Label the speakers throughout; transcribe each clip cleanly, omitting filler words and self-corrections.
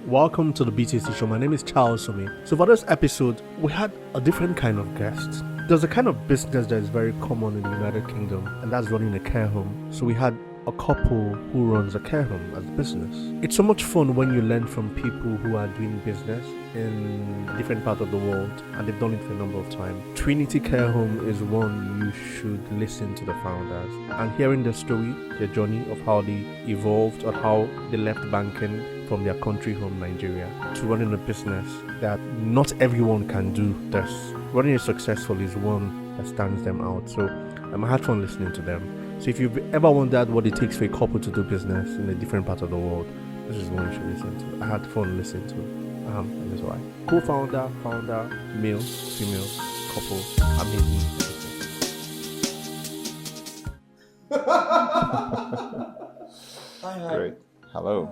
Speaker 1: Welcome to the BTC show. My name is Charles Umeh. So for this episode, we had a different kind of guest. There's a kind of business that is very common in the United Kingdom, and that's running a care home. So we had a couple who runs a care home as a business. It's so much fun when you learn from people who are doing business in different parts of the world, and they've done it for a number of times. Trinity Care Home is one you should listen to the founders and hearing their story, their journey of how they evolved or how they left banking from their country home, Nigeria, to running a business that not everyone can do this. Running it successful is one that stands them out. So I had fun listening to them. So if you've ever wondered what it takes for a couple to do business in a different part of the world, this is one you should listen to. I had fun listening to Aham and his wife. Co-founder, founder, male, female, couple, amazing.
Speaker 2: Hi.
Speaker 3: Great. Hello.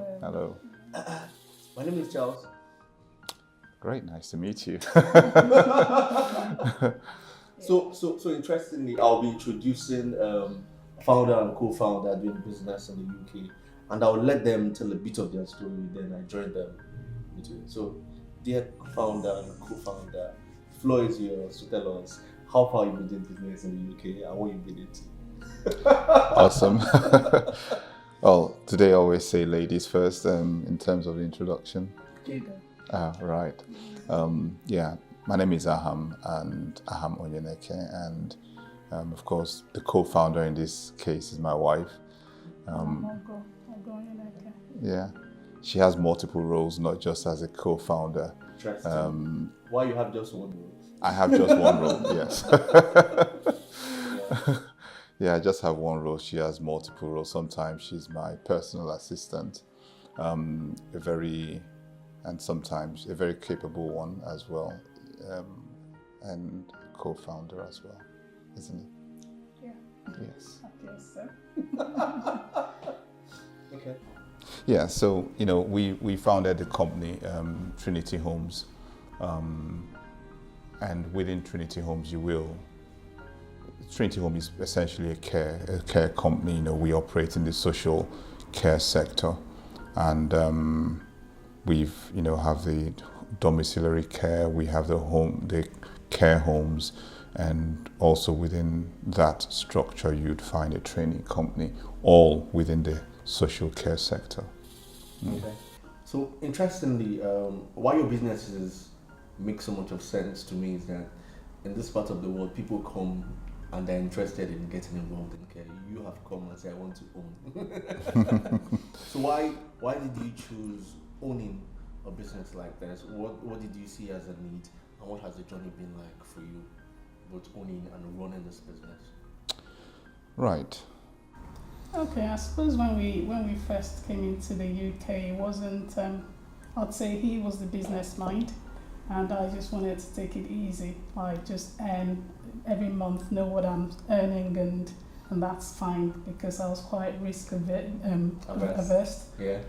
Speaker 1: My name is Charles.
Speaker 3: Great, nice to meet you.
Speaker 1: So interestingly, I'll be introducing founder and co-founder doing business in the UK, and I'll let them tell a bit of their story. Then I join them between. So, dear founder and co-founder, floor is yours to tell us how far you've been doing business in the UK and what you've been into.
Speaker 3: Awesome. Well, today I always say ladies first in terms of the introduction. Right. My name is Aham and Aham Onyeneke, and of course the co-founder in this case is my wife. Yeah, she has multiple roles, not just as a co-founder.
Speaker 1: Interesting. Why you have just one role?
Speaker 3: I have just one role, yes. Yeah, I just have one role. She has multiple roles. Sometimes she's my personal assistant, sometimes a very capable one as well, and co-founder as well, isn't it?
Speaker 2: Yeah.
Speaker 3: Yes.
Speaker 2: I guess so.
Speaker 1: Okay.
Speaker 3: Yeah, so we founded the company Trinity Homes, and within Trinity Homes Trinity Home is essentially a care company. We operate in the social care sector, and we've have the domiciliary care, we have the care homes, and also within that structure you'd find a training company, all within the social care sector.
Speaker 1: Okay. So interestingly, why your businesses make so much of sense to me is that in this part of the world, people come and they're interested in getting involved in care. You have come and say, I want to own. So why did you choose owning a business like this? What did you see as a need, and what has the journey been like for you, both owning and running this business?
Speaker 3: Right.
Speaker 2: Okay, I suppose when we first came into the UK, it wasn't. I'd say he was the business mind, and I just wanted to take it easy. Like just earn every month, know what I'm earning, and that's fine, because I was quite risk averse.
Speaker 1: Yeah.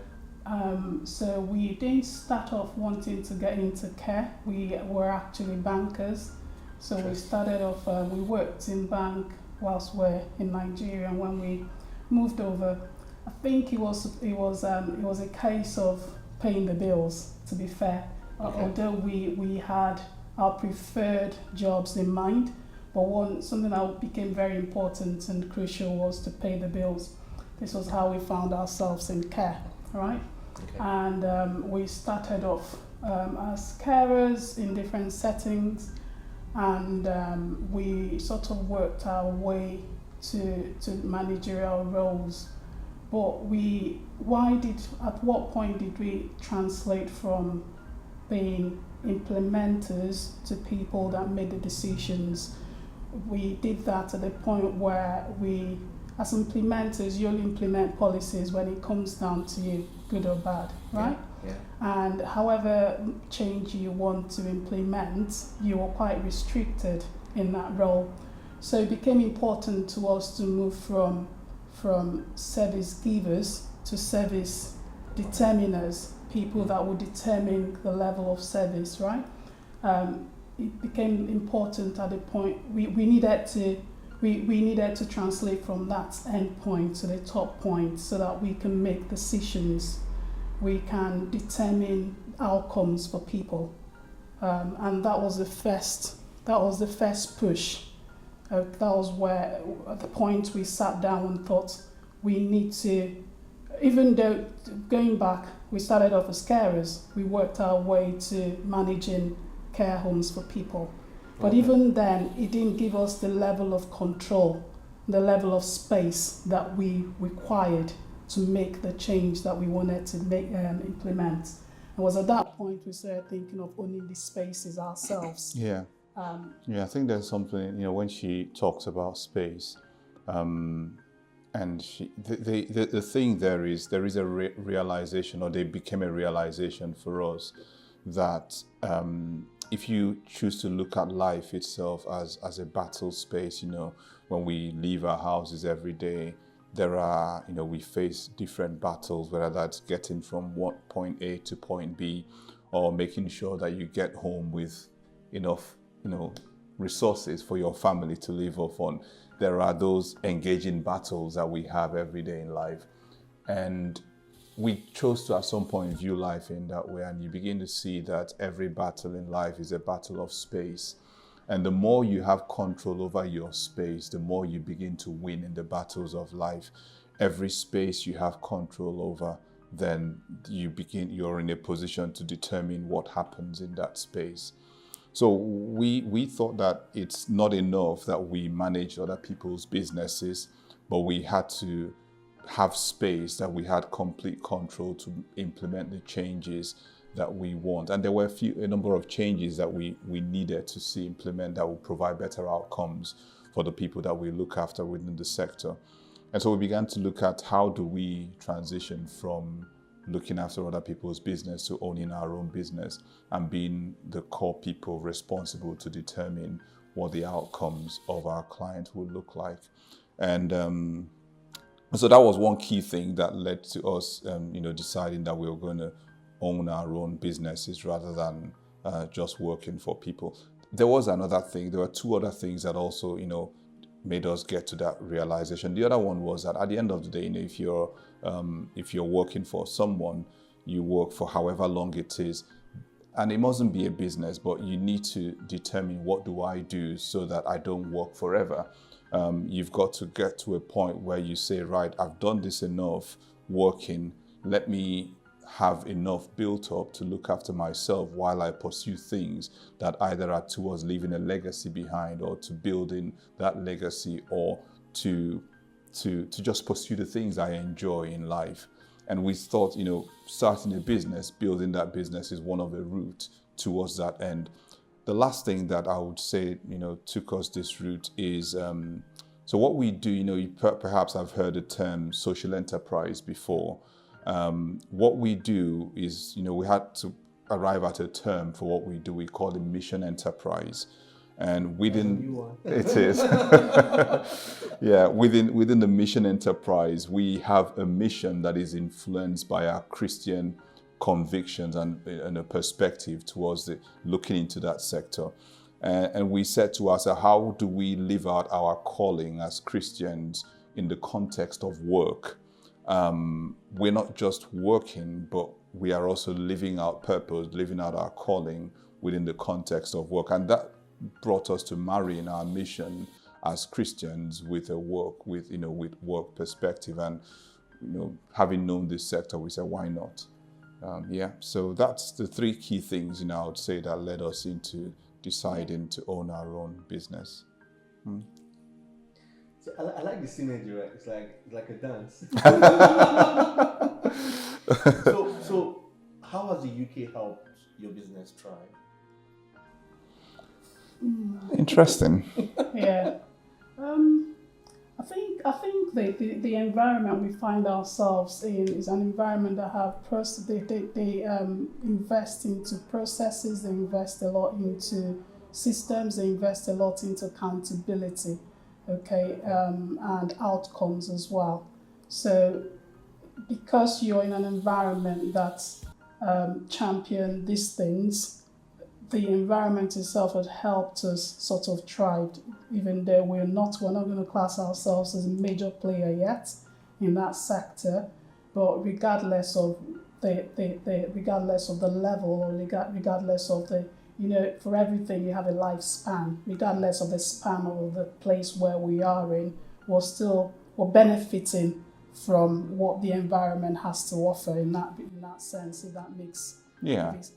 Speaker 2: So we didn't start off wanting to get into care. We were actually bankers. So we started off. We worked in bank whilst we're in Nigeria, and when we moved over, I think it was a case of paying the bills. To be fair,
Speaker 1: Okay.
Speaker 2: although we had our preferred jobs in mind, but something that became very important and crucial was to pay the bills. This was how we found ourselves in care, right?
Speaker 1: Okay.
Speaker 2: And we started off as carers in different settings, and we sort of worked our way to managerial roles. But at what point did we translate from being implementers to people that made the decisions? We did that at the point where as implementers, you'll implement policies when it comes down to you, good or bad, right?
Speaker 1: Yeah.
Speaker 2: And however change you want to implement, you are quite restricted in that role. So it became important to us to move from service givers to service determiners, people that would determine the level of service, right? It became important at the point we needed to translate from that end point to the top point so that we can make decisions we can determine outcomes for people. And that was the first push. That was where, at the point we sat down and thought we need to, even though going back, we started off as carers, we worked our way to managing care homes for people. But even then, it didn't give us the level of control, the level of space that we required to make the change that we wanted to implement. It was at that point we started thinking of owning these spaces ourselves.
Speaker 3: Yeah. I think there's something, when she talks about space, and the thing there is a realization, or they became a realization for us, that if you choose to look at life itself as a battle space, when we leave our houses every day, there are, we face different battles, whether that's getting from point A to point B, or making sure that you get home with enough, resources for your family to live off on. There are those engaging battles that we have every day in life. And we chose to at some point view life in that way, and you begin to see that every battle in life is a battle of space. And the more you have control over your space, the more you begin to win in the battles of life. Every space you have control over, then you're in a position to determine what happens in that space. So we thought that it's not enough that we manage other people's businesses, but we had to have space that we had complete control to implement the changes that we want. And there were a number of changes that we needed to see implement that would provide better outcomes for the people that we look after within the sector. And so we began to look at how do we transition from looking after other people's business to owning our own business and being the core people responsible to determine what the outcomes of our clients would look like. And so that was one key thing that led to us, deciding that we were going to own our own businesses rather than just working for people. There was another thing. There were two other things that also, made us get to that realization. The other one was that at the end of the day, if you're working for someone, you work for however long it is, and it mustn't be a business, but you need to determine, what do I do so that I don't work forever? You've got to get to a point where you say, right, I've done this enough working, let me have enough built up to look after myself while I pursue things that either are towards leaving a legacy behind, or to building that legacy, or to just pursue the things I enjoy in life. And we thought, starting a business, building that business is one of the routes towards that end. The last thing that I would say, took us this route is, so what we do, you perhaps have heard the term social enterprise before. What we do is, we had to arrive at a term for what we do. We call it mission enterprise. And within it is, yeah, within the mission enterprise, we have a mission that is influenced by our Christian convictions and a perspective towards looking into that sector. And we said to ourselves, how do we live out our calling as Christians in the context of work? We're not just working, but we are also living out purpose, living out our calling within the context of work. And that brought us to marrying our mission as Christians with work perspective. And having known this sector, we said, why not? So that's the three key things I would say that led us into deciding to own our own business.
Speaker 4: So I like the synergy, right? It's like a dance. So how has the UK helped your business thrive?
Speaker 3: Interesting.
Speaker 2: Yeah. I think the environment we find ourselves in is an environment that they invest into processes, they invest a lot into systems, they invest a lot into accountability, and outcomes as well. So because you're in an environment that champion these things, the environment itself had helped us sort of thrive, even though we're not going to class ourselves as a major player yet in that sector. But regardless of regardless of the level or regardless of the, for everything you have a lifespan. Regardless of the span of the place where we are in, we're benefiting from what the environment has to offer in that sense. If that makes sense.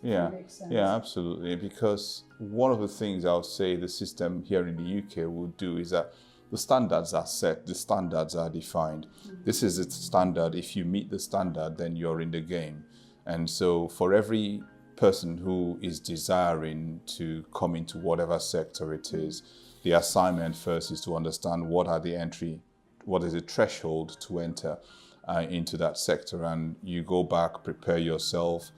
Speaker 3: Yeah, absolutely. Because one of the things I'll say the system here in the UK will do is that the standards are set, the standards are defined. This is its standard. If you meet the standard, then you're in the game. And so for every person who is desiring to come into whatever sector it is, the assignment first is to understand what is the threshold to enter into that sector. And you go back, prepare yourself,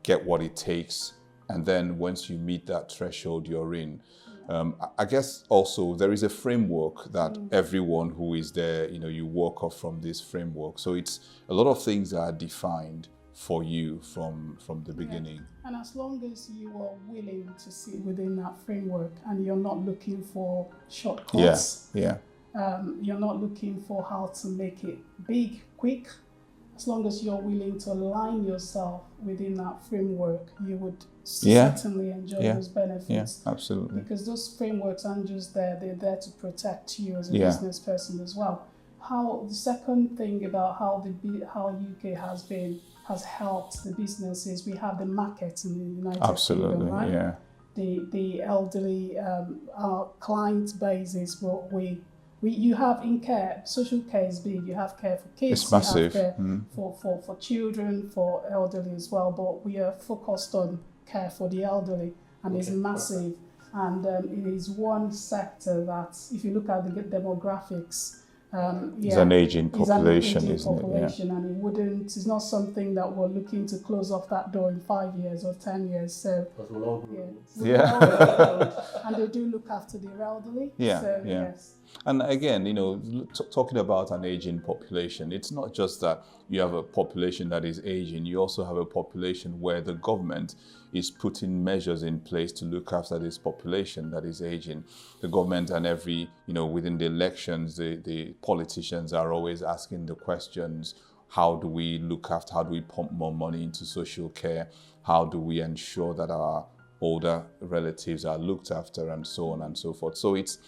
Speaker 3: get what it takes, and then once you meet that threshold, you're in. I guess also there is a framework that everyone who is there, you work off from this framework. So it's a lot of things that are defined for you from the beginning.
Speaker 2: And as long as you are willing to sit within that framework and you're not looking for shortcuts, you're not looking for how to make it big, quick. As long as you're willing to align yourself within that framework, you would certainly enjoy those benefits.
Speaker 3: Yeah, absolutely.
Speaker 2: Because those frameworks aren't just there, they're there to protect you as a business person as well. The second thing about how UK has helped the business is we have the market in the United Kingdom, right?
Speaker 3: Yeah.
Speaker 2: The elderly, our client base is what you have in care. Social care is big. You have care for kids.
Speaker 3: It's massive.
Speaker 2: You have care for children, for elderly as well. But we are focused on care for the elderly, and it's massive. And it is one sector that, if you look at the demographics,
Speaker 3: it's an aging population, isn't it? Yeah.
Speaker 2: And it's not something that we're looking to close off that door in 5 years or 10 years. So, and they do look after the elderly. Yes.
Speaker 3: And again, talking about an aging population, it's not just that you have a population that is aging, you also have a population where the government is putting measures in place to look after this population that is aging. The government and within the elections, the politicians are always asking the questions, how do we pump more money into social care? How do we ensure that our older relatives are looked after, and so on and so forth. So it's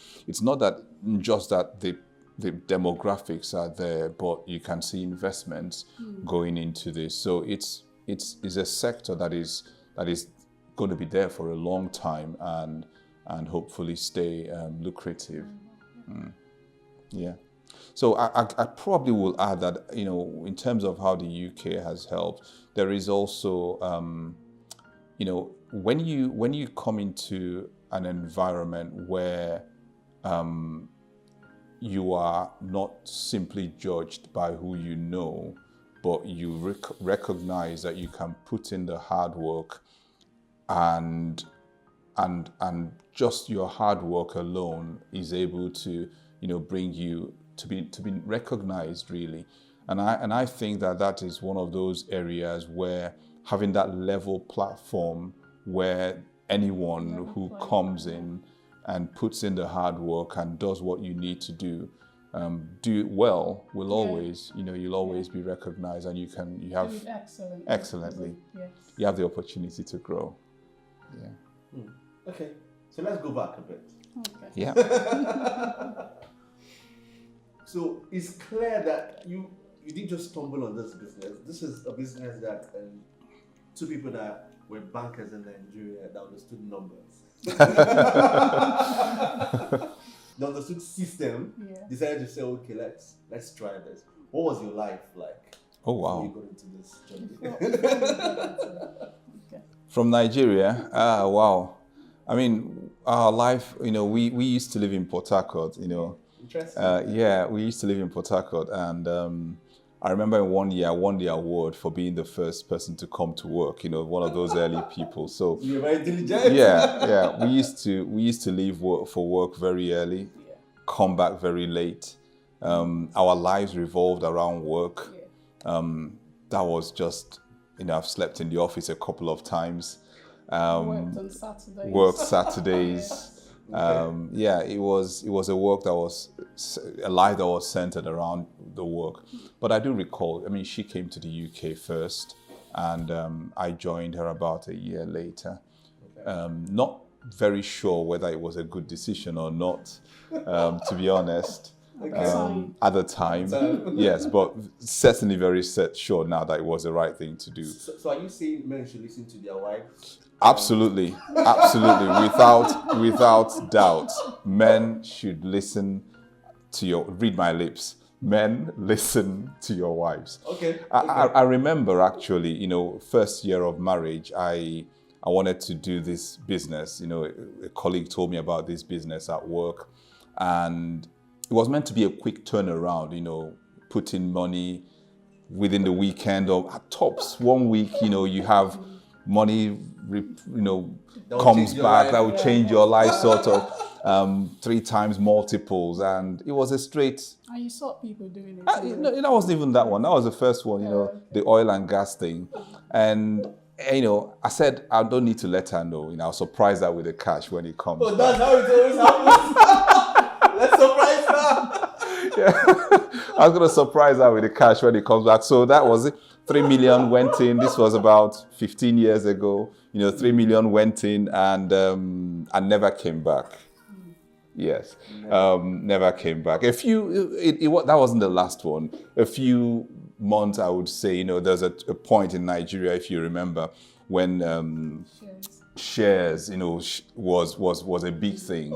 Speaker 3: not that just that the demographics are there, but you can see investments going into this. So it's a sector that is going to be there for a long time and hopefully stay lucrative. Yeah. So I probably will add that in terms of how the UK has helped, there is also when you come into an environment where you are not simply judged by who you know, but you recognize that you can put in the hard work, and just your hard work alone is able to bring you to be recognized, really. And I think that is one of those areas where having that level platform where anyone who comes in and puts in the hard work and does what you need to do it well will always, you'll always be recognized, and you have excellently. Yes. You have the opportunity to grow. Yeah.
Speaker 4: Okay, so let's go back a bit.
Speaker 2: Okay.
Speaker 3: Yeah.
Speaker 4: So it's clear that you didn't just stumble on this business. This is a business that two people that were bankers in Nigeria that understood numbers. They understood system. Yeah. Decided to say, okay, let's try this. What was your life like?
Speaker 3: Oh wow!
Speaker 4: Before you got into this journey?
Speaker 3: From Nigeria, wow. I mean, our life. We used to live in Port Harcourt.
Speaker 4: Interesting.
Speaker 3: We used to live in Port Harcourt, and I remember one year I won the award for being the first person to come to work. One of those early people. So
Speaker 4: you're very diligent.
Speaker 3: Yeah. We used to leave work for work very early, come back very late. Our lives revolved around work. That was just, I've slept in the office a couple of times.
Speaker 2: Worked on Saturdays.
Speaker 3: Worked Saturdays. Yeah, it was a work that was a life that was centered around the work. But I do recall, I mean, she came to the UK first, and I joined her about a year later. Not very sure whether it was a good decision or not, to be honest. At the time, yes, but certainly very sure now that it was the right thing to do.
Speaker 4: So are you saying men should listen to their wives?
Speaker 3: Absolutely, without doubt, men should listen to read my lips. Men, listen to your wives.
Speaker 4: Okay.
Speaker 3: I remember actually, first year of marriage, I wanted to do this business. A colleague told me about this business at work, and it was meant to be a quick turnaround, put in money within the weekend, or at tops 1 week, you have money, comes back, that will change your life sort of 3 times multiples. And it was a straight...
Speaker 2: And you saw people doing it.
Speaker 3: That wasn't even that one. That was the first one, the oil and gas thing. And, I said, I don't need to let her know. I'll surprise her with the cash when it comes.
Speaker 4: Oh, that's how it always happens. Let's surprise her.
Speaker 3: Yeah. I was going to surprise her with the cash when it comes back. So that was it. 3 million went in. This was about 15 years ago. 3 million went in and never came back. Yes, never came back. That wasn't the last one. A few months, I would say, there's a point in Nigeria, if you remember, when shares, was a big thing.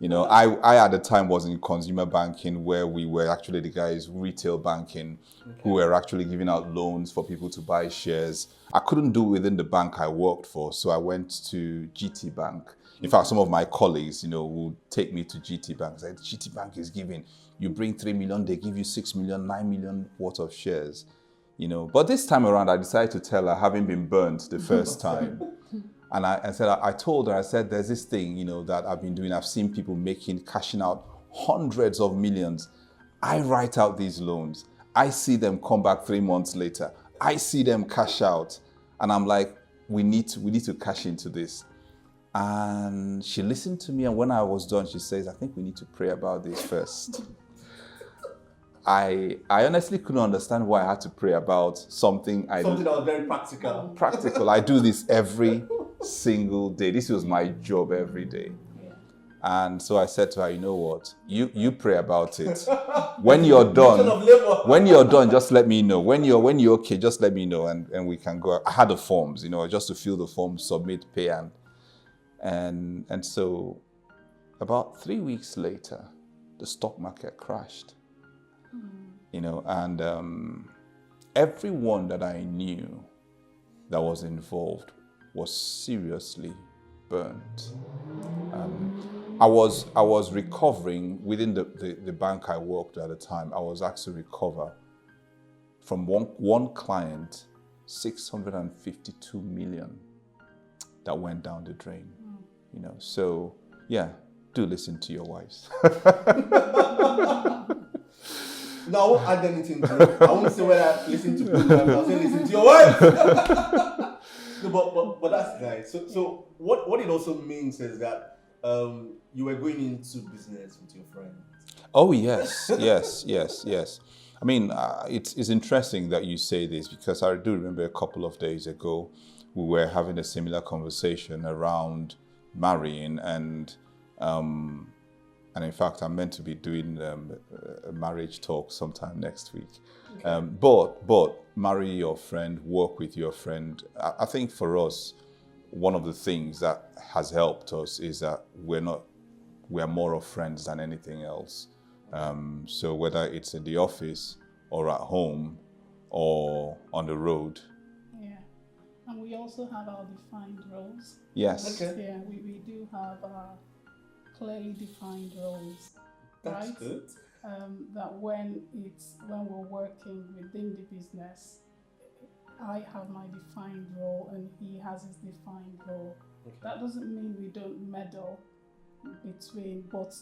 Speaker 3: I at the time was in consumer banking, where we were actually the guys retail banking, who were actually giving out loans for people to buy shares. I couldn't do it within the bank I worked for, so I went to GT Bank. In fact, some of my colleagues, would take me to GT Bank. Say, GT Bank is giving, you bring 3 million, they give you 6 million, 9 million worth of shares. But this time around, I decided to tell her, having been burnt the first time. And I told her, there's this thing, that I've been doing. I've seen people cashing out hundreds of millions. I write out these loans. I see them come back 3 months later. I see them cash out. And I'm like, we need to cash into this. And she listened to me. And when I was done, she says, I think we need to pray about this first. I honestly couldn't understand why I had to pray about something that
Speaker 4: was very practical.
Speaker 3: Practical. I do this every single day. This was my job every day. And so I said to her, you know what? You pray about it. When you're done, just let me know. When you're okay, just let me know, and we can go. I had the forms, just to fill the forms, submit, pay, and so about 3 weeks later, the stock market crashed. And everyone that I knew that was involved was seriously burnt. I was recovering within the bank I worked at the time. I was actually recover from one client, 652 million that went down the drain. So yeah, do listen to your wives.
Speaker 4: No, I won't add anything to it. I won't say whether I listen to programs. I'll say listen to your wife. No, but that's nice. So what it also means is that you were going into business with your friend.
Speaker 3: Oh yes. I mean, it's interesting that you say this, because I do remember a couple of days ago we were having a similar conversation around marrying, and in fact, I'm meant to be doing a marriage talk sometime next week. Okay. But marry your friend, work with your friend. I think for us, one of the things that has helped us is that we're more of friends than anything else. So whether it's in the office or at home or on the road.
Speaker 2: Yeah, and we also have our defined roles.
Speaker 3: Yes.
Speaker 2: Okay. Yeah, we do have our clearly defined roles.
Speaker 4: That's
Speaker 2: right?
Speaker 4: good.
Speaker 2: That when we're working within the business, I have my defined role and he has his defined role. Okay. That doesn't mean we don't meddle between, but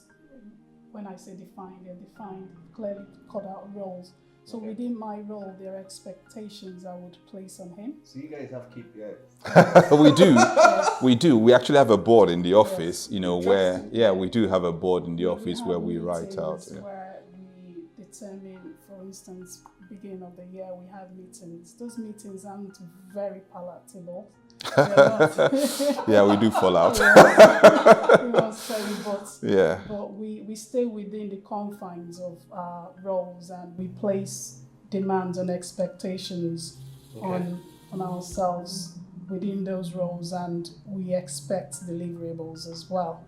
Speaker 2: when I say defined, they're defined, clearly cut out roles. So within my role, there are expectations I would place on him.
Speaker 4: So you guys have KPIs.
Speaker 3: We do.
Speaker 2: Yes.
Speaker 3: We do. We actually have a board in the office,
Speaker 2: Yes.
Speaker 3: where,
Speaker 4: Interesting.
Speaker 3: we do have a board in the office
Speaker 2: have
Speaker 3: where we write out.
Speaker 2: meetings where we determine, for instance, beginning of the year, we have meetings. Those meetings aren't very palatable. They're not.
Speaker 3: Yeah, we do fall out.
Speaker 2: But we stay within the confines of our roles, and we place demands and expectations on ourselves within those roles, and we expect deliverables as well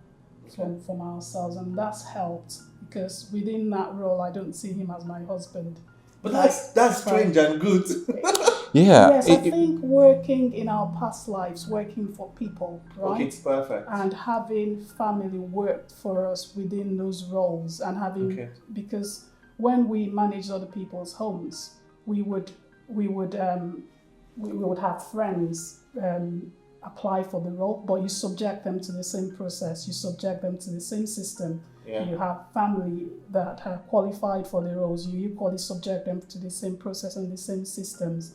Speaker 2: from ourselves, and that's helped because within that role I don't see him as my husband.
Speaker 4: But that's strange and good.
Speaker 3: Yeah.
Speaker 2: Yes, I think working in our past lives, working for people, right?
Speaker 4: Okay, perfect.
Speaker 2: And having family worked for us within those roles, and having because when we managed other people's homes, we would have friends apply for the role, but you subject them to the same process, you subject them to the same system. You have family that are qualified for the roles, you equally subject them to the same process and the same systems.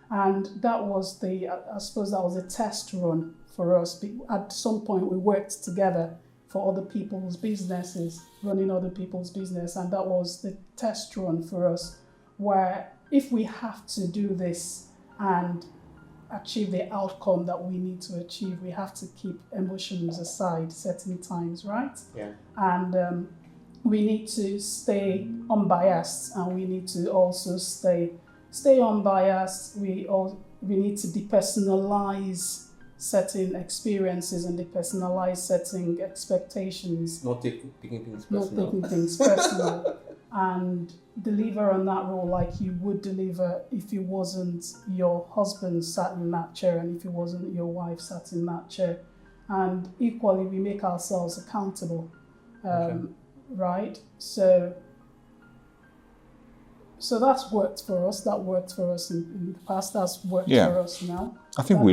Speaker 2: And that was I suppose that was a test run for us. At some point we worked together for other people's businesses, running other people's business, and that was the test run for us, where if we have to do this and achieve the outcome that we need to achieve, we have to keep emotions aside certain times, right?
Speaker 4: Yeah.
Speaker 2: And we need to stay unbiased, and we need to also stay unbiased. We need to depersonalize certain experiences and depersonalize certain expectations.
Speaker 4: Not taking things personal.
Speaker 2: Not taking things personal. And deliver on that role like you would deliver if it wasn't your husband sat in that chair and if it wasn't your wife sat in that chair. And equally, we make ourselves accountable, right? So that's worked for us. That worked for us in the past. That's worked for us now.
Speaker 3: I think we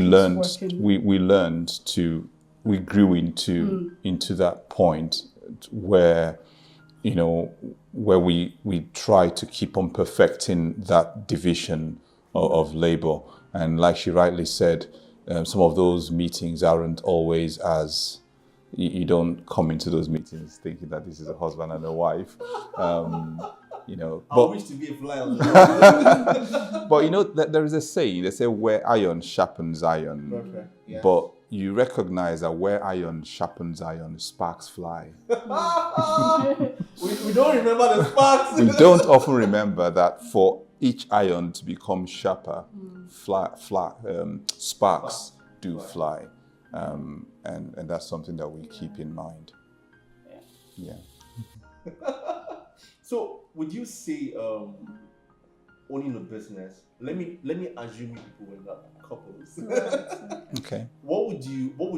Speaker 3: grew into that point where, where we try to keep on perfecting that division of labor. And like she rightly said, some of those meetings aren't always as, you don't come into those meetings thinking that this is a husband and a wife.
Speaker 4: I wish to be a fly on the
Speaker 3: But there is a saying, they say where iron sharpens iron.
Speaker 4: Perfect. Yeah.
Speaker 3: But you recognize that where iron sharpens iron, sparks fly.
Speaker 4: we don't remember the sparks.
Speaker 3: We don't often remember that for each iron to become sharper, sparks do fly. And that's something that we keep in mind. Yeah.
Speaker 4: So, would you say owning a business? Let me assume people were not couples.
Speaker 3: Okay.
Speaker 4: What would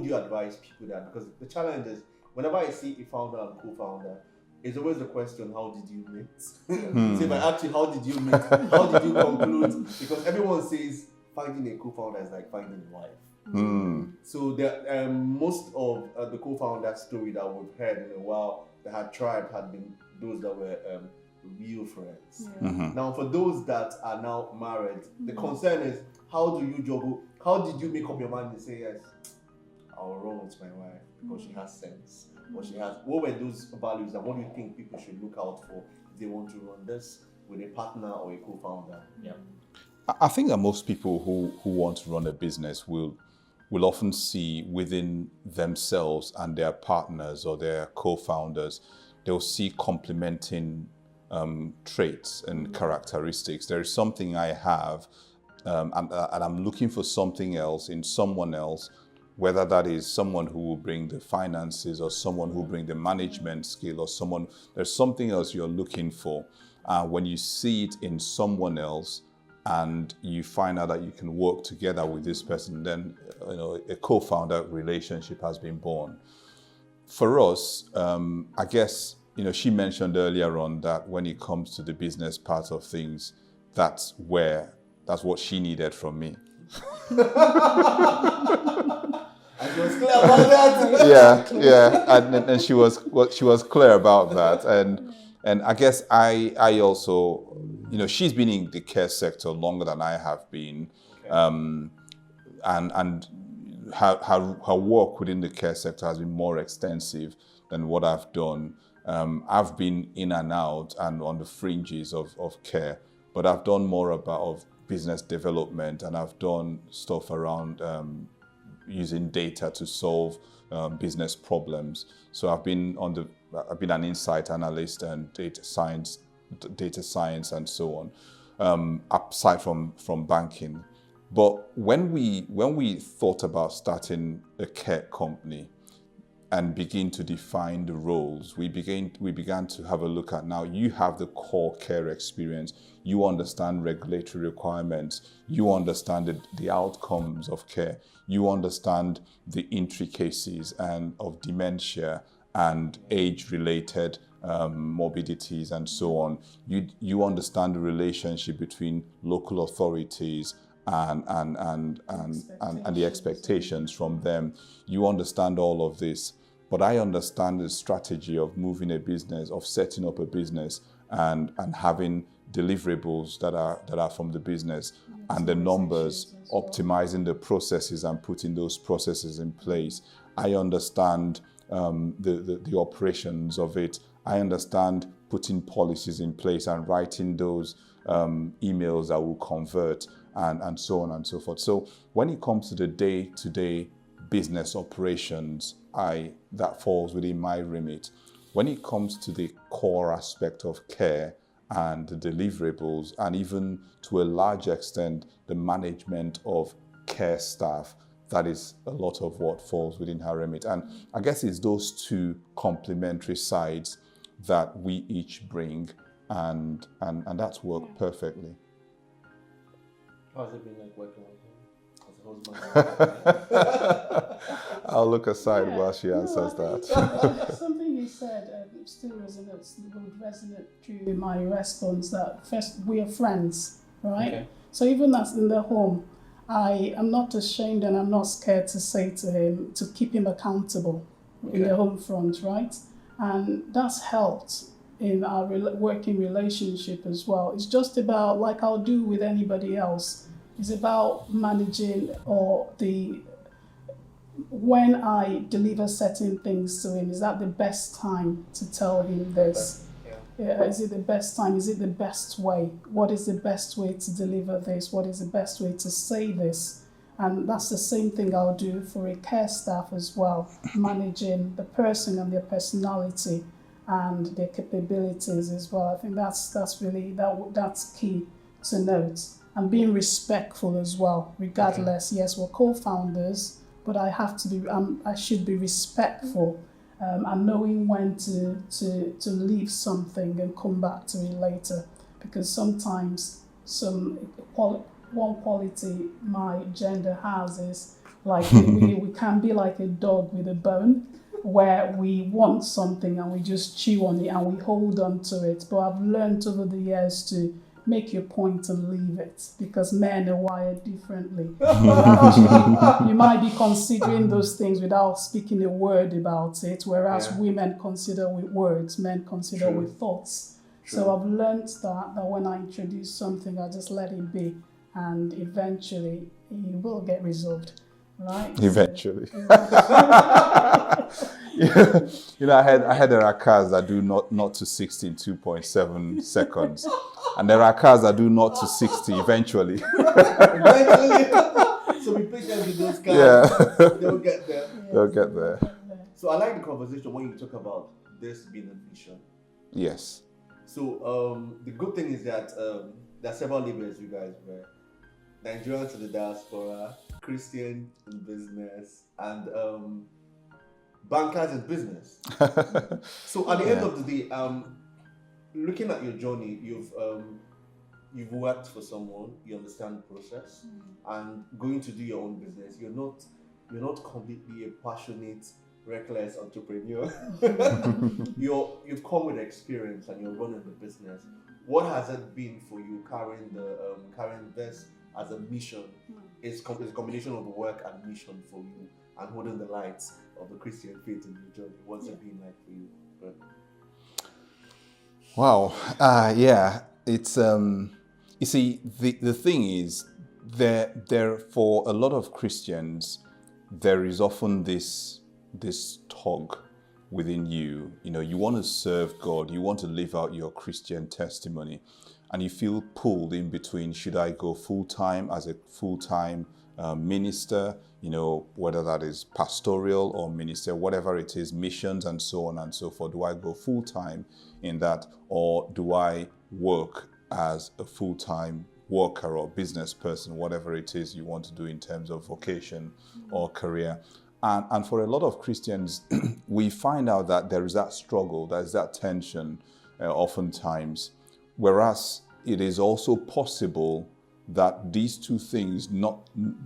Speaker 4: you advise people that? Because the challenge is, whenever I see a founder and co-founder, it's always the question: how did you meet? So if I ask you, how did you meet? How did you conclude? Because everyone says finding a co-founder is like finding a wife. So most of the co-founder story that we've heard in a while that had tried had been those that were real friends. Now, for those that are now married, the concern is, how do you juggle? How did you make up your mind and say, yes, I'll roll with my wife because she has sense, or she has, what were those values, and what do you think people should look out for if they want to run this with a partner or a co-founder? Yeah.
Speaker 3: I think that most people who want to run a business will often see within themselves and their partners or their co-founders, they'll see complementing traits and characteristics. There is something I have, and I'm looking for something else in someone else, whether that is someone who will bring the finances or someone who will bring the management skill or there's something else you're looking for. When you see it in someone else and you find out that you can work together with this person, then a co-founder relationship has been born. For us, I guess, she mentioned earlier on that when it comes to the business part of things, that's what she needed from me.
Speaker 4: And she was clear about that.
Speaker 3: Yeah, and she was clear about that, and I guess I also she's been in the care sector longer than I have been.
Speaker 4: Okay.
Speaker 3: And her work within the care sector has been more extensive than what I've done. I've been in and out and on the fringes of care, but I've done more of business development, and I've done stuff around using data to solve business problems. So I've been an insight analyst and data science and so on, aside from banking. But when we thought about starting a care company and begin to define the roles, we began to have a look at, now you have the core care experience, you understand regulatory requirements, you understand the outcomes of care, you understand the intricacies of dementia and age-related morbidities and so on. You understand the relationship between local authorities and the expectations from them. You understand all of this, but I understand the strategy of moving a business, of setting up a business, and having deliverables that are from the business, and the numbers, optimizing the processes and putting those processes in place. I understand the operations of it. I understand putting policies in place and writing those emails that will convert, and so on and so forth. So when it comes to the day-to-day business operations, that falls within my remit. When it comes to the core aspect of care and the deliverables, and even to a large extent the management of care staff, that is a lot of what falls within her remit. And I guess it's those two complementary sides that we each bring, and that's worked perfectly.
Speaker 4: How's it been like working with him as a husband?
Speaker 3: I'll look aside while she answers that.
Speaker 2: Something you said still would resonate through my response, that first, we are friends, right? Okay. So even as in the home, I am not ashamed and I'm not scared to say to him, to keep him accountable in the home front, right? And that's helped in our working relationship as well. It's just about, like I'll do with anybody else, it's about managing when I deliver certain things to him, is that the best time to tell him this? Yeah, is it the best time? Is it the best way? What is the best way to deliver this? What is the best way to say this? And that's the same thing I'll do for a care staff as well, managing the person and their personality and their capabilities as well. I think that's really that's key to note. And being respectful as well, regardless. Yes, we're co-founders, but I should be respectful, and knowing when to leave something and come back to it later. Because sometimes one quality my gender has is like we can be like a dog with a bone, where we want something and we just chew on it and we hold on to it. But I've learned over the years to make your point and leave it, because men are wired differently. You might be considering those things without speaking a word about it, whereas women consider with words, men consider with thoughts. So I've learned that when I introduce something, I just let it be, and eventually it will get resolved. Right?
Speaker 3: Eventually. I had there are cars that do not to 60 in 2.7 seconds. And there are cars that do 0 to 60 eventually.
Speaker 4: So be patient with those cars. Yeah. They'll get there.
Speaker 3: They'll get there.
Speaker 4: So I like the conversation when you talk about this being a mission.
Speaker 3: Yes.
Speaker 4: So the good thing is that there are several labels you guys wear. Nigerians in the diaspora, Christian in business, and bankers in business. So at the end of the day, looking at your journey, you've worked for someone, you understand the process, and going to do your own business. You're not completely a passionate, reckless entrepreneur. You've come with experience and you're running the business. What has it been for you carrying this as a mission? It's a combination of work and mission for you, and holding the lights of the Christian faith in your journey. What's it been like for you?
Speaker 3: Wow. it's you see, the thing is, there for a lot of Christians, there is often this tug within you. You know, you want to serve God, you want to live out your Christian testimony, and you feel pulled in between. Should I go full time as a full-time minister? You know, whether that is pastoral or minister, whatever it is, missions and so on and so forth. Do I go full time in that, or do I work as a full-time worker or business person, whatever it is you want to do in terms of vocation or career? And for a lot of Christians, we find out that there is that struggle, there is that tension oftentimes, whereas it is also possible that these two things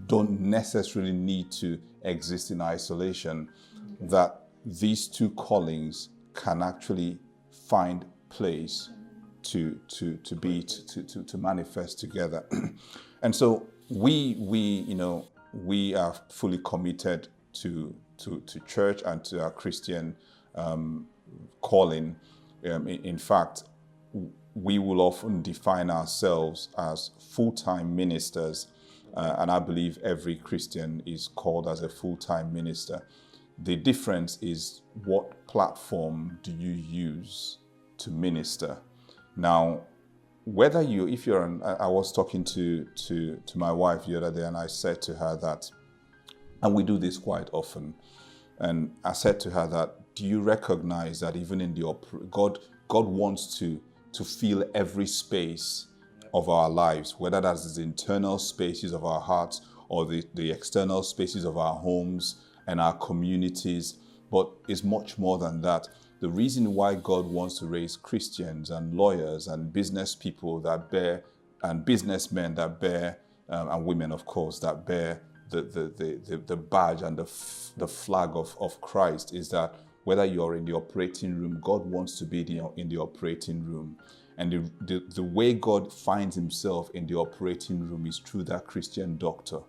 Speaker 3: don't necessarily need to exist in isolation, that these two callings can actually find place to manifest together. And so we are fully committed to church and to our Christian calling. In fact, we will often define ourselves as full-time ministers, and I believe every Christian is called as a full-time minister. The difference is, what platform do you use to minister? Now, I was talking to my wife the other day, and I said to her that, and we do this quite often, and I said to her that, do you recognize that even in God wants to fill every space of our lives, whether that's the internal spaces of our hearts or the external spaces of our homes and our communities, but it's much more than that. The reason why God wants to raise Christians and lawyers and business people and businessmen that bear, and women, of course, that bear the badge and the flag of Christ, is that whether you're in the operating room, God wants to be in the operating room. And the way God finds himself in the operating room is through that Christian doctor.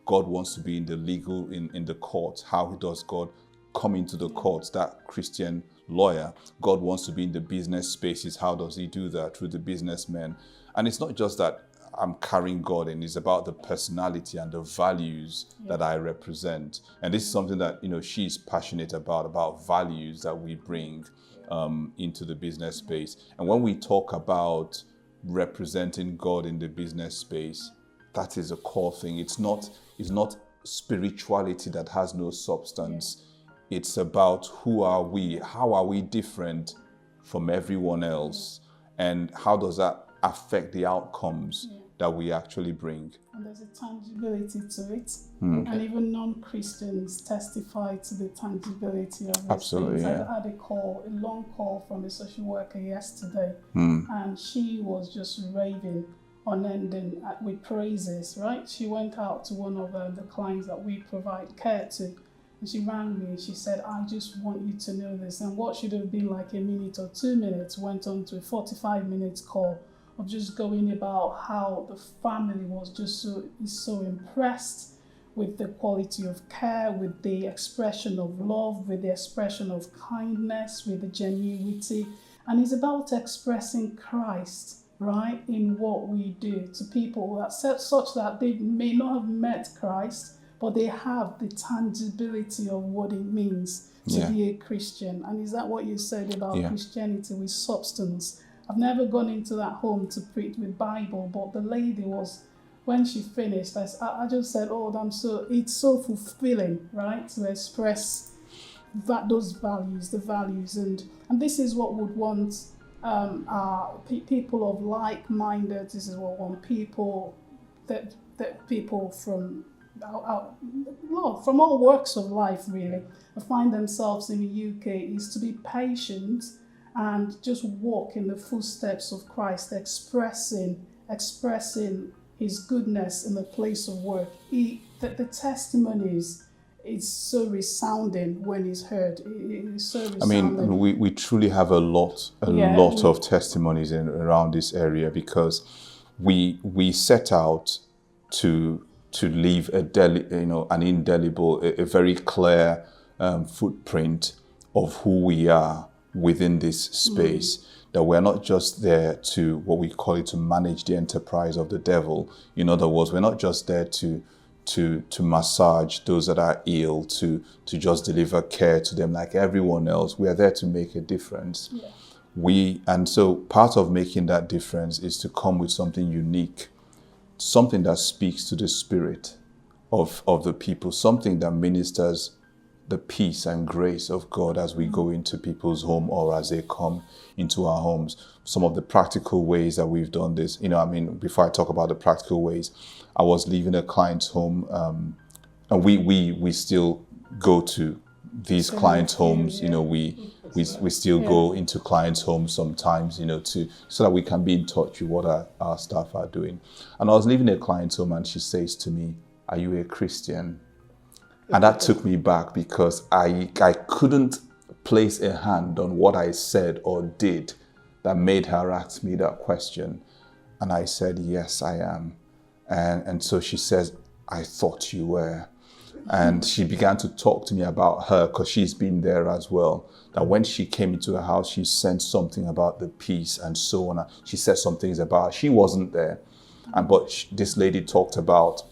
Speaker 3: God wants to be in the courts. How does God come into the courts? That Christian lawyer. God wants to be in the business spaces. How does he do that? Through the businessmen. And it's not just that I'm carrying God, and it's about the personality and the values that I represent. And this is something that, she's passionate about values that we bring into the business space. And when we talk about representing God in the business space, that is a core thing. It's not spirituality that has no substance. It's about who are we, how are we different from everyone else, and how does that affect the outcomes that we actually bring.
Speaker 2: And there's a tangibility to it. And even non-Christians testify to the tangibility of these
Speaker 3: Absolutely,
Speaker 2: things.
Speaker 3: yeah.
Speaker 2: I had a long call from a social worker yesterday, and she was just raving unending with praises, right? She went out to one of the clients that we provide care to, and she rang me and she said, I just want you to know this. And what should have been like a minute or 2 minutes went on to a 45-minute call of just going about how the family was just so impressed with the quality of care, with the expression of love, with the expression of kindness, with the genuinity. And it's about expressing Christ, right, in what we do to people that such that they may not have met Christ, but they have the tangibility of what it means to be a Christian. And is that what you said about Christianity with substance? I've never gone into that home to preach with Bible, but the lady was, when she finished, I just said, it's so fulfilling, right, to express those values, the values. And this is what would want people of like-minded, this is what want people, that people from all walks of life really find themselves in the UK, is to be patient and just walk in the footsteps of Christ, expressing his goodness in the place of work. The testimonies is so resounding when it's heard. It is so resounding.
Speaker 3: I mean, we truly have a lot of testimonies around this area, because we set out to leave an indelible, a very clear footprint of who we are within this space. that we're not just there to, what we call it, to manage the enterprise of the devil. In other words, we're not just there to massage those that are ill, to just deliver care to them like everyone else. We are there to make a difference. Yeah. And so part of making that difference is to come with something unique, something that speaks to the spirit of the people, something that ministers the peace and grace of God as we go into people's home or as they come into our homes. Some of the practical ways that we've done this, before I talk about the practical ways, I was leaving a client's home, and we still go to these clients' homes.
Speaker 2: Yeah.
Speaker 3: We still go into clients' homes sometimes, so that we can be in touch with what our staff are doing. And I was leaving a client's home, and she says to me, "Are you a Christian?" And that took me back, because I couldn't place a hand on what I said or did that made her ask me that question. And I said, "Yes, I am." And so she says, "I thought you were." And she began to talk to me about her, because she's been there as well. That when she came into her house, she sensed something about the peace and so on. She said some things about her. She wasn't there. But this lady talked about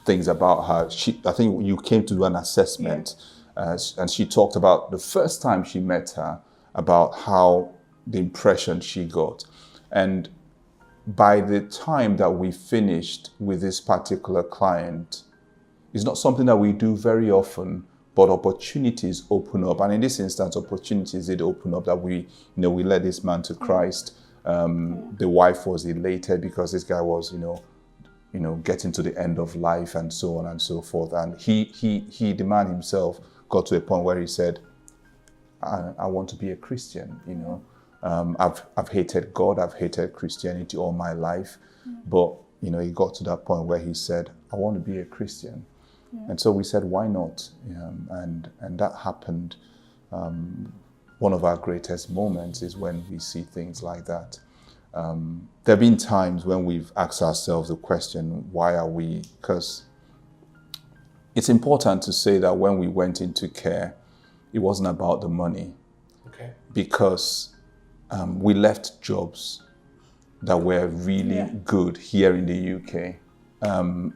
Speaker 3: things about her. I think you came to do an assessment, and she talked about the first time she met her, about how the impression she got. And by the time that we finished with this particular client, it's not something that we do very often, but opportunities open up. And in this instance, opportunities did open up, that we led this man to Christ. The wife was elated because this guy was, getting to the end of life and so on and so forth. And the man himself got to a point where he said, I want to be a Christian, I've hated God, I've hated Christianity all my life. But, he got to that point where he said, I want to be a Christian. And so we said, why not? And that happened. One of our greatest moments is when we see things like that. There have been times when we've asked ourselves the question, why are we? Because it's important to say that when we went into care, it wasn't about the money.
Speaker 4: Okay.
Speaker 3: Because we left jobs that were really good here in the UK.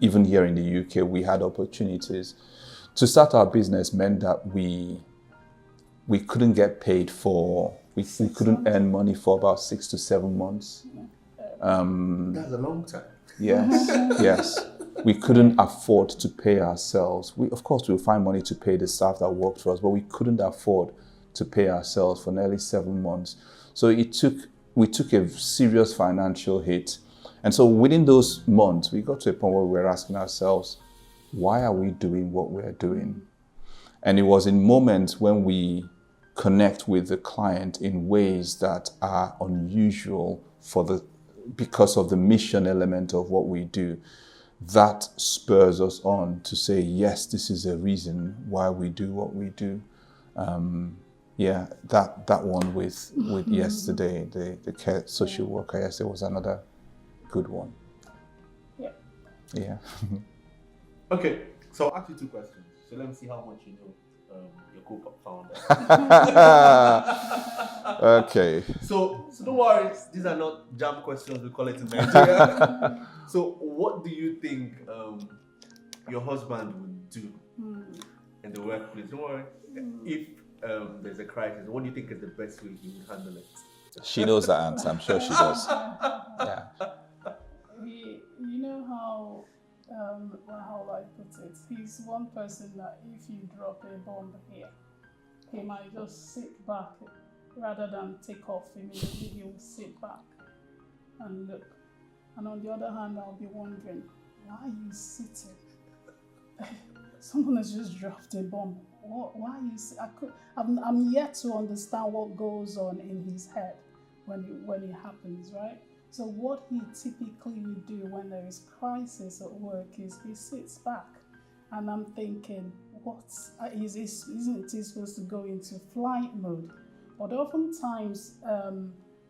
Speaker 3: Even here in the UK, we had opportunities. To start our business meant that we couldn't get paid for, we couldn't earn money for about 6 to 7 months.
Speaker 4: That's a long time.
Speaker 3: Yes. We couldn't afford to pay ourselves. Of course, we'll find money to pay the staff that worked for us, but we couldn't afford to pay ourselves for nearly 7 months. So we took a serious financial hit. And so within those months, we got to a point where we were asking ourselves, why are we doing what we're doing? And it was in moments when we connect with the client in ways that are unusual because of the mission element of what we do, that spurs us on to say, yes, this is a reason why we do what we do. That one with yesterday, the care social worker, yesterday was another good one. Yeah.
Speaker 4: Okay, so I'll ask you 2 questions. So let me see how much you know your co-founder.
Speaker 3: Okay.
Speaker 4: So don't worry, these are not jam questions, we call it in Nigeria. So what do you think your husband would do in the workplace? Don't worry. If there's a crisis, what do you think is the best way he would handle it?
Speaker 3: She knows the answer. I'm sure she does. Yeah.
Speaker 2: You know how I put it. He's one person that if you drop a bomb here, he might just sit back rather than take off immediately. He will sit back and look. And on the other hand, I'll be wondering, why are you sitting? Someone has just dropped a bomb. Why are you sitting? I'm yet to understand what goes on in his head when it happens, right? So what he typically would do when there is crisis at work is he sits back, and I'm thinking, isn't he supposed to go into flight mode? But oftentimes,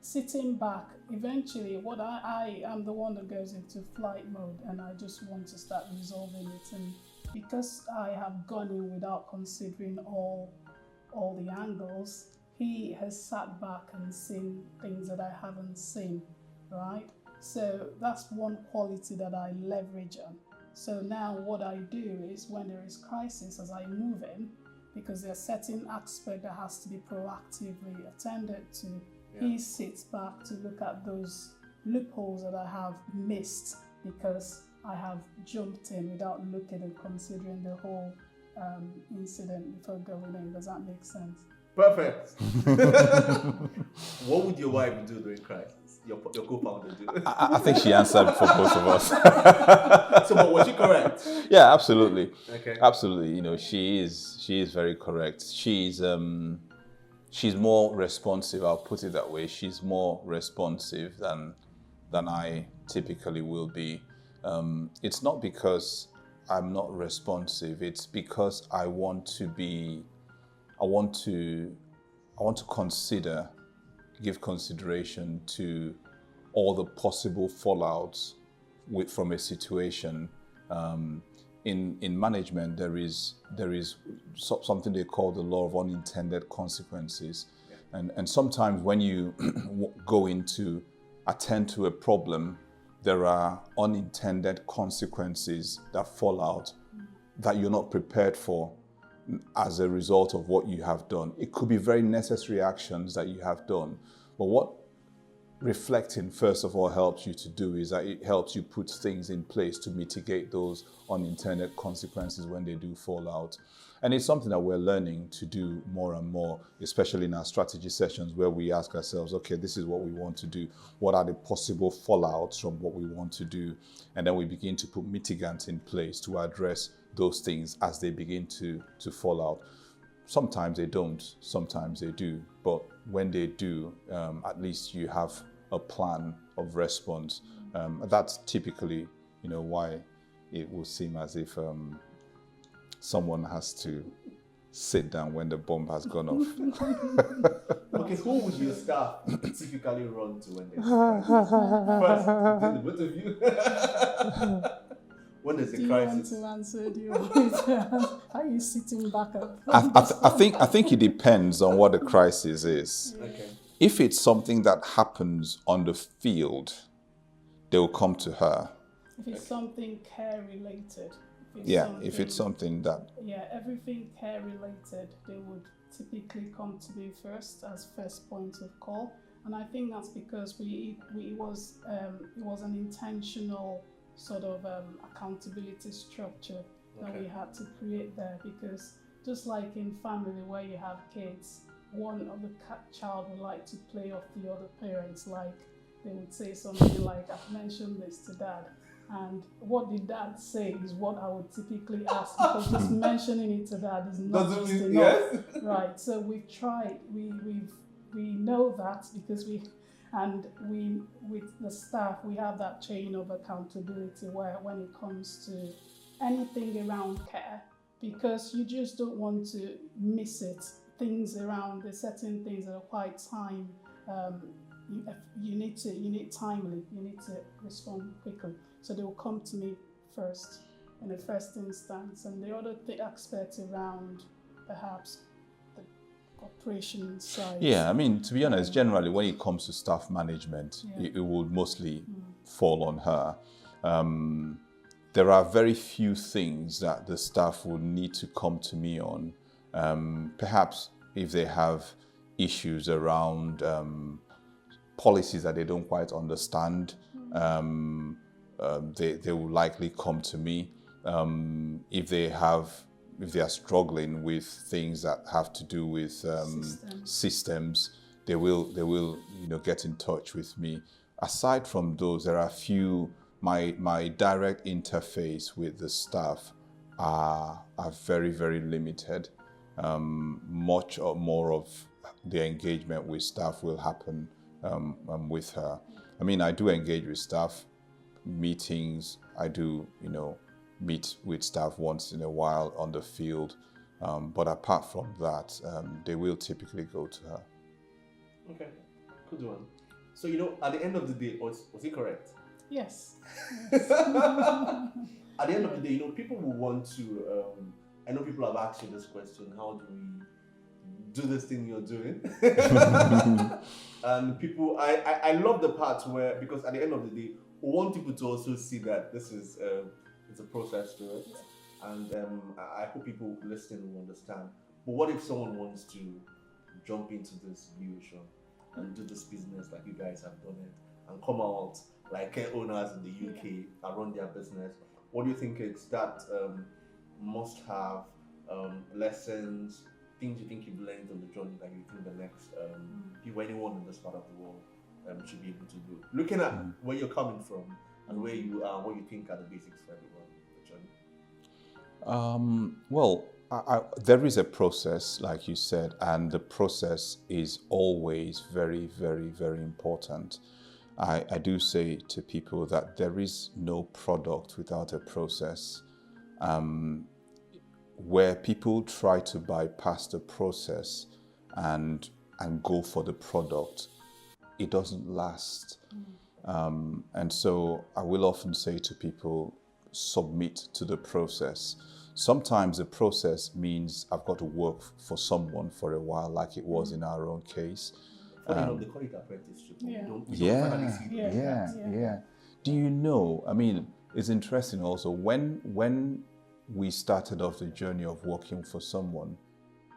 Speaker 2: sitting back, eventually, what I am the one that goes into flight mode, and I just want to start resolving it. And because I have gone in without considering all the angles, he has sat back and seen things that I haven't seen, right? So that's one quality that I leverage on. So now what I do is when there is crisis, as I move in, because there are certain aspects that has to be proactively attended to, he sits back to look at those loopholes that I have missed because I have jumped in without looking and considering the whole incident before going in. Does that make sense?
Speaker 4: Perfect. What would your wife do during crisis? Your co-founder do?
Speaker 3: I think she answered for both of us.
Speaker 4: So, but was she correct?
Speaker 3: Yeah, absolutely.
Speaker 4: Okay.
Speaker 3: Absolutely. You know, she is very correct. She's more responsive. I'll put it that way. She's more responsive than I typically will be. It's not because I'm not responsive. It's because I want to give consideration to all the possible fallouts from a situation. In management, there is something they call the law of unintended consequences, and sometimes when you go into attend to a problem, there are unintended consequences that fall out that you're not prepared for as a result of what you have done. It could be very necessary actions that you have done, but what reflecting first of all helps you to do is that it helps you put things in place to mitigate those unintended consequences when they do fall out. And it's something that we're learning to do more and more, especially in our strategy sessions where we ask ourselves, okay, this is what we want to do. What are the possible fallouts from what we want to do? And then we begin to put mitigants in place to address those things as they begin to fall out. Sometimes they don't, sometimes they do. But when they do, at least you have a plan of response. That's typically, why it will seem as if someone has to sit down when the bomb has gone off.
Speaker 4: Okay, who would your staff typically run to when they first? Both of you. When there's a crisis.
Speaker 2: Do you want to answer? Do you want me to answer? Are you sitting back up?
Speaker 3: I think it depends on what the crisis is.
Speaker 4: Okay.
Speaker 3: If it's something that happens on the field, they will come to her.
Speaker 2: If it's something care related.
Speaker 3: If it's something that...
Speaker 2: Yeah, everything care related, they would typically come to me first as first point of call. And I think that's because it was an intentional sort of accountability structure that we had to create there, because just like in family where you have kids, one of the child would like to play off the other parents, like they would say something like, I've mentioned this to dad, and what did dad say is what I would typically ask, because just mentioning it to dad is not just enough.
Speaker 4: Yes?
Speaker 2: Right, so we've tried, we know that because with the staff, we have that chain of accountability where when it comes to anything around care, because you just don't want to miss it. Things around, there's certain things that are quite time, you need timely, you need to respond quickly. So they will come to me first in the first instance, and the other aspect around perhaps operation side.
Speaker 3: Yeah, I mean, to be honest, generally when it comes to staff management, it would mostly fall on her. There are very few things that the staff would need to come to me on. Perhaps if they have issues around policies that they don't quite understand, they will likely come to me. If they are struggling with things that have to do with systems, they will get in touch with me. Aside from those, there are a few. My direct interface with the staff are very, very limited. Much or more of the engagement with staff will happen with her. I mean, I do engage with staff meetings. I do, meet with staff once in a while on the field. But apart from that, they will typically go to her.
Speaker 4: Okay, good one. So, at the end of the day, was he correct?
Speaker 2: Yes.
Speaker 4: At the end of the day, people will want to, I know people have asked you this question, how do we do this thing you're doing. And people, I love the part where, because at the end of the day, we want people to also see that this is it's a process to it. And I hope people listening will understand. But what if someone wants to jump into this vision and do this business like you guys have done it, and come out like care owners in the UK and run their business? What do you think it's that must have lessons, things you think you've learned on the journey that you think the next people, anyone in this part of the world should be able to do? Looking at where you're coming from and where you are, what you think are the basics for everyone on the journey?
Speaker 3: Well, there is a process, like you said, and the process is always very, very, very important. I do say to people that there is no product without a process. Where people try to bypass the process and go for the product, it doesn't last. And so I will often say to people, submit to the process. Sometimes the process means I've got to work for someone for a while, like it was in our own case.
Speaker 4: They call it apprenticeship.
Speaker 3: Yeah. Do you know, I mean, it's interesting also, when we started off the journey of working for someone,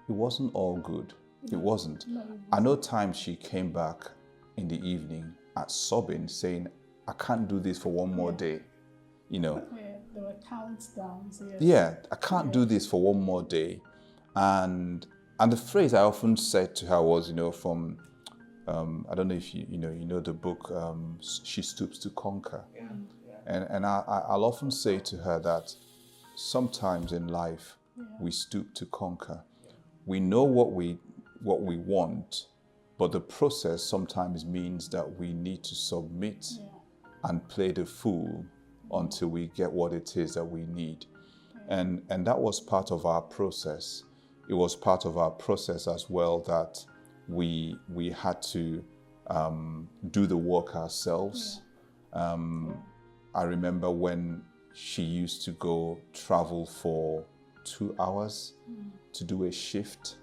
Speaker 3: it wasn't all good. It wasn't. I know times she came back in the evening at sobbing, saying, I can't do this for one more day, you know.
Speaker 2: There were countdowns.
Speaker 3: Yeah, I can't do this for one more day. And the phrase I often said to her was, you know, from, I don't know if you know the book, She Stoops to Conquer. And I'll often say to her that sometimes in life, we stoop to conquer. We know what we want, but the process sometimes means that we need to submit and play the fool until we get what it is that we need. And that was part of our process. It was part of our process as well that we had to do the work ourselves. I remember when she used to go travel for 2 hours to do a shift.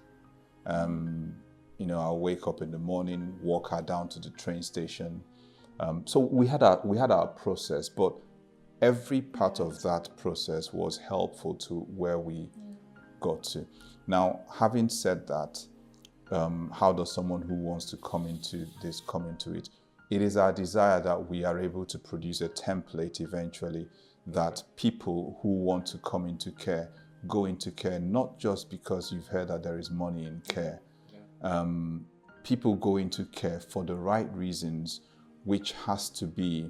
Speaker 3: You know, I'll wake up in the morning, walk her down to the train station. So we had our process, but every part of that process was helpful to where we got to. Now, having said that, how does someone who wants to come into this come into it? It is our desire that we are able to produce a template eventually that people who want to come into care go into care, not just because you've heard that there is money in care. People go into care for the right reasons, which has to be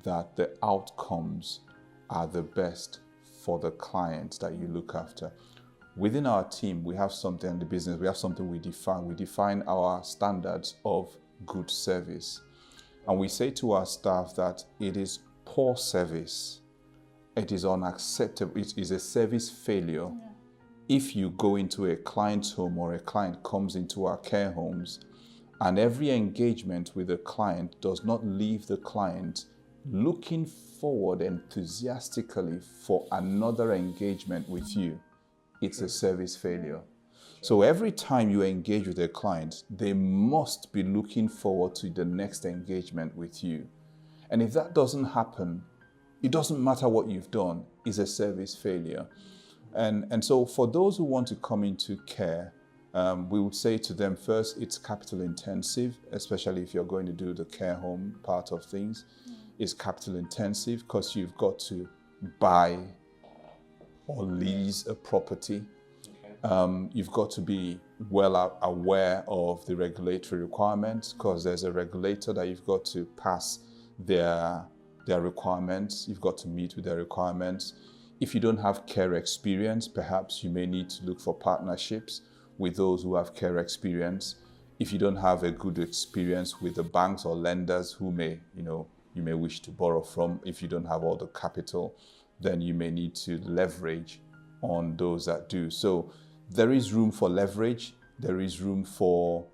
Speaker 3: that the outcomes are the best for the client that you look after. Within our team, we have something in the business, we have something we define. We define our standards of good service. And we say to our staff that it is poor service. It is unacceptable. It is a service failure if you go into a client's home or a client comes into our care homes and every engagement with the client does not leave the client looking forward enthusiastically for another engagement with you. It's a service failure. So every time you engage with a client, they must be looking forward to the next engagement with you. And if that doesn't happen, it doesn't matter what you've done, it's a service failure. And so for those who want to come into care, we would say to them, first, it's capital intensive, especially if you're going to do the care home part of things. It's capital intensive because you've got to buy or lease a property. You've got to be well aware of the regulatory requirements because there's a regulator that you've got to pass their requirements. You've got to meet with their requirements. If you don't have care experience, perhaps you may need to look for partnerships with those who have care experience. If you don't have a good experience with the banks or lenders who you may wish to borrow from, if you don't have all the capital, then you may need to leverage on those that do. So there is room for leverage, there is room for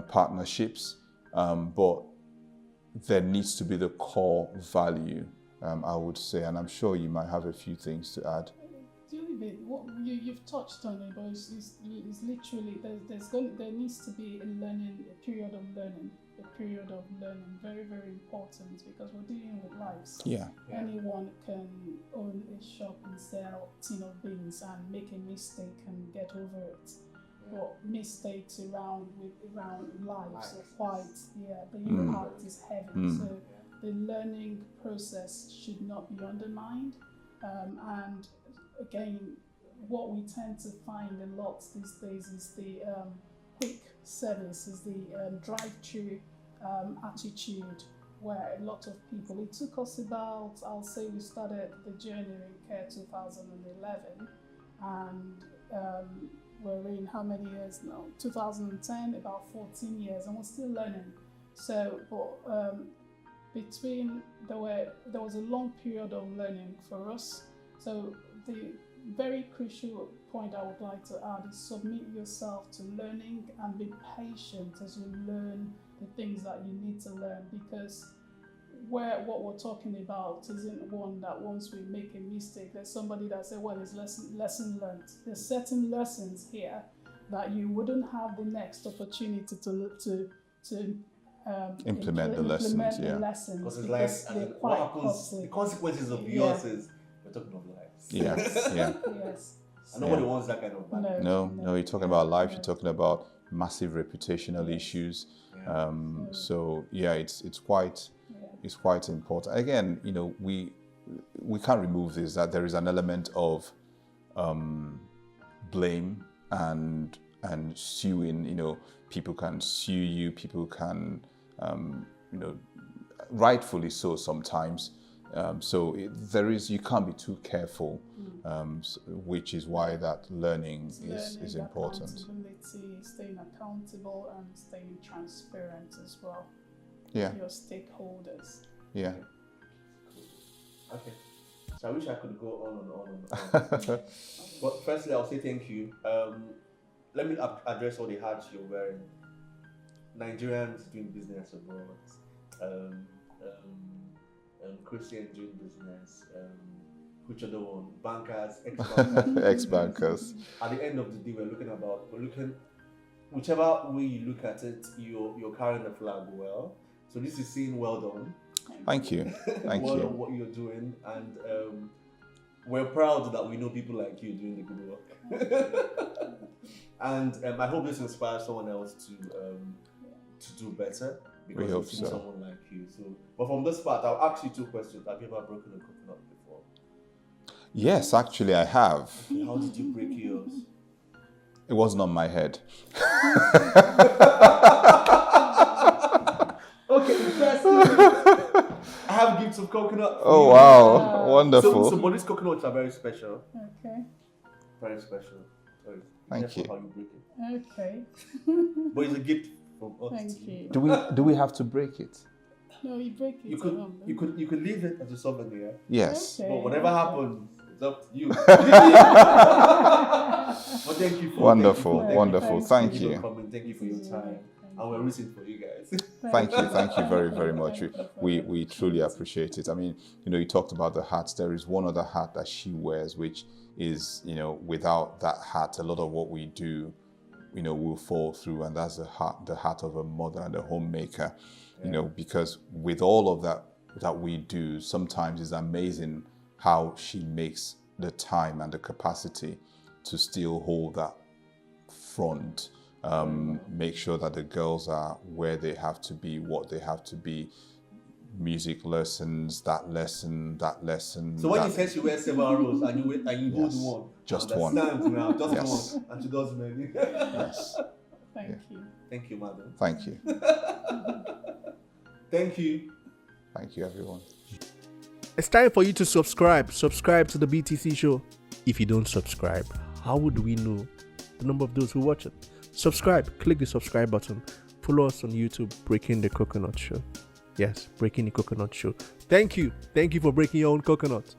Speaker 3: partnerships, but there needs to be the core value, I would say, and I'm sure you might have a few things to add.
Speaker 2: Do believe it. What you've touched on it, but it's literally there needs to be a period of learning, very very important, because we're dealing with lives.
Speaker 3: Yeah.
Speaker 2: Anyone can own a shop and sell tin of beans and make a mistake and get over it. But mistakes around lives are quite, the impact is heavy. So the learning process should not be undermined. And again, what we tend to find a lot these days is the quick service, is the drive-through attitude, where a lot of people, it took us about, I'll say we started the journey in care 2011, and we're in how many years now? 2010, about 14 years, and we're still learning. So, but there was a long period of learning for us. So the very crucial point I would like to add is submit yourself to learning and be patient as you learn the things that you need to learn, because what we're talking about isn't one that once we make a mistake, there's somebody that said, well, it's lesson learned. There's certain lessons here that you wouldn't have the next opportunity to
Speaker 3: implement the lessons.
Speaker 4: Because it's like, what happens, the consequences of yours is, we're talking of lives.
Speaker 3: Yes.
Speaker 2: Yes.
Speaker 4: And nobody wants that kind of bad.
Speaker 3: No, you're talking about life, you're talking about massive reputational issues. So it's quite important. Again, we can't remove this, that there is an element of blame and suing. People can sue you, people can rightfully so sometimes. You can't be too careful, which is why that learning is important.
Speaker 2: Accountability, staying accountable, and staying transparent as well.
Speaker 3: Yeah.
Speaker 2: Your stakeholders.
Speaker 3: Yeah.
Speaker 4: Okay. So I wish I could go on and on and on. But firstly, I'll say thank you. Let me address all the hats you're wearing. Nigerians doing business abroad. Christians doing business. Which other one? Bankers, ex-bankers.
Speaker 3: Ex-bankers.
Speaker 4: At the end of the day, we're looking, whichever way you look at it, you're carrying the flag well. So this is saying well done.
Speaker 3: Thank you. Thank
Speaker 4: well
Speaker 3: you.
Speaker 4: done what you're doing, and we're proud that we know people like you doing the good work. And I hope this inspires someone else to do better, because
Speaker 3: we hope
Speaker 4: we've seen
Speaker 3: so.
Speaker 4: someone like you. So, but from this part, I'll ask you two questions. Have you ever broken a coconut before?
Speaker 3: Yes, actually, I have.
Speaker 4: Okay, how did you break yours?
Speaker 3: It wasn't on my head.
Speaker 4: Okay, interesting. I have gifts of coconut.
Speaker 3: Oh wow, wonderful.
Speaker 4: So these coconuts are very special.
Speaker 2: Okay.
Speaker 4: Very special. Sorry.
Speaker 3: Thank you.
Speaker 4: How you break it.
Speaker 2: Okay.
Speaker 4: But it's a gift from us.
Speaker 2: Thank you.
Speaker 3: Do we have to break it?
Speaker 2: No, you break it.
Speaker 4: You could leave it as a souvenir.
Speaker 3: Yes.
Speaker 2: Okay.
Speaker 4: But whatever happens, it's up to you. But thank you for
Speaker 3: Wonderful. Thank you.
Speaker 4: for coming. Thank you for your time. And we're rooting for you guys.
Speaker 3: Thank you very, very much. We truly appreciate it. I mean, you talked about the hats. There is one other hat that she wears, which is, without that hat, a lot of what we do, will fall through. And that's the hat of a mother and a homemaker, because with all of that we do, sometimes it's amazing how she makes the time and the capacity to still hold that front. Make sure that the girls are where they have to be, what they have to be. Music lessons, that lesson.
Speaker 4: So when you said she wears several roles and you hold one,
Speaker 3: just one.
Speaker 4: Now, just
Speaker 3: Yes.
Speaker 4: one, and she does many.
Speaker 3: Yes.
Speaker 2: Thank you.
Speaker 4: Thank you, madam.
Speaker 3: Thank you.
Speaker 4: Thank you.
Speaker 3: Thank you, everyone.
Speaker 1: It's time for you to subscribe. Subscribe to the BTC show. If you don't subscribe, how would we know the number of those who watch it? Subscribe. Click the subscribe button. Follow us on YouTube, Breaking the Coconut Show. Yes, Breaking the Coconut Show. Thank you. Thank you for breaking your own coconut.